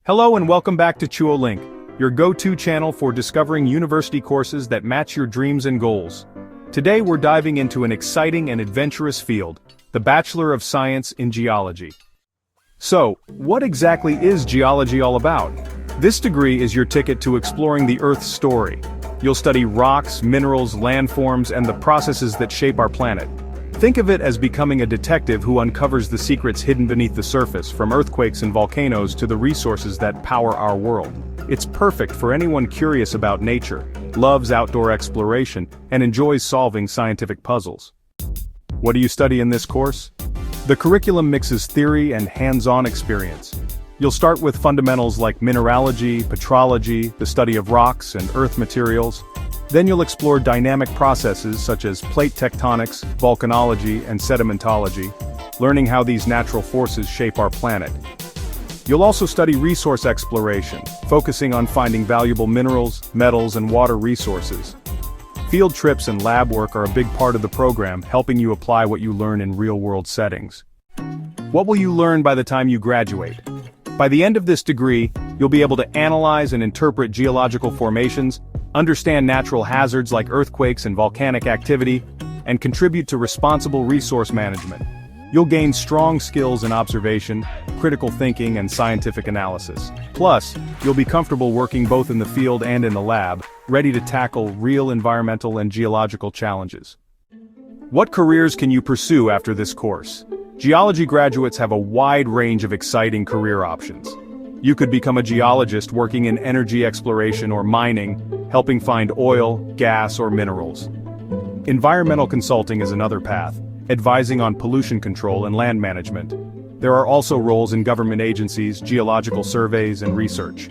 Hello and welcome back to ChuoLink, your go-to channel for discovering university courses that match your dreams and goals. Today we're diving into an exciting and adventurous field, the Bachelor of Science in Geology. So, what exactly is geology all about? This degree is your ticket to exploring the Earth's story. You'll study rocks, minerals, landforms, and the processes that shape our planet. Think of it as becoming a detective who uncovers the secrets hidden beneath the surface, from earthquakes and volcanoes to the resources that power our world. It's perfect for anyone curious about nature, loves outdoor exploration, and enjoys solving scientific puzzles. What do you study in this course? The curriculum mixes theory and hands-on experience. You'll start with fundamentals like mineralogy, petrology, the study of rocks and earth materials. Then you'll explore dynamic processes such as plate tectonics, volcanology, and sedimentology, learning how these natural forces shape our planet. You'll also study resource exploration, focusing on finding valuable minerals, metals, and water resources. Field trips and lab work are a big part of the program, helping you apply what you learn in real-world settings. What will you learn by the time you graduate? By the end of this degree, you'll be able to analyze and interpret geological formations, understand natural hazards like earthquakes and volcanic activity, and contribute to responsible resource management. You'll gain strong skills in observation, critical thinking, and scientific analysis. Plus, you'll be comfortable working both in the field and in the lab, ready to tackle real environmental and geological challenges. What careers can you pursue after this course? Geology graduates have a wide range of exciting career options. You could become a geologist working in energy exploration or mining, helping find oil, gas, or minerals. Environmental consulting is another path, advising on pollution control and land management. There are also roles in government agencies, geological surveys, and research.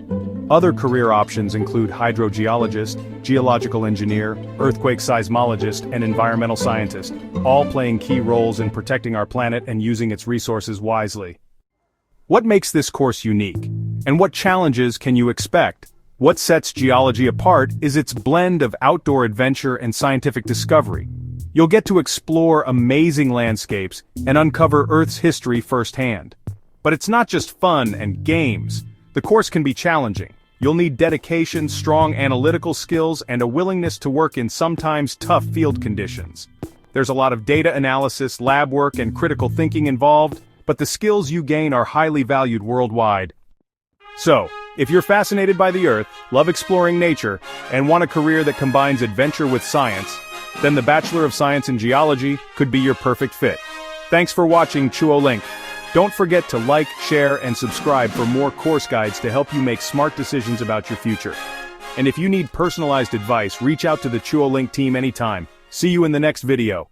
Other career options include hydrogeologist, geological engineer, earthquake seismologist, and environmental scientist, all playing key roles in protecting our planet and using its resources wisely. What makes this course unique? And what challenges can you expect? What sets geology apart is its blend of outdoor adventure and scientific discovery. You'll get to explore amazing landscapes and uncover Earth's history firsthand. But it's not just fun and games. The course can be challenging. You'll need dedication, strong analytical skills, and a willingness to work in sometimes tough field conditions. There's a lot of data analysis, lab work, and critical thinking involved, but the skills you gain are highly valued worldwide. So, if you're fascinated by the Earth, love exploring nature, and want a career that combines adventure with science, then the Bachelor of Science in Geology could be your perfect fit. Thanks for watching ChuoLink. Don't forget to like, share, and subscribe for more course guides to help you make smart decisions about your future. And if you need personalized advice, reach out to the ChuoLink team anytime. See you in the next video.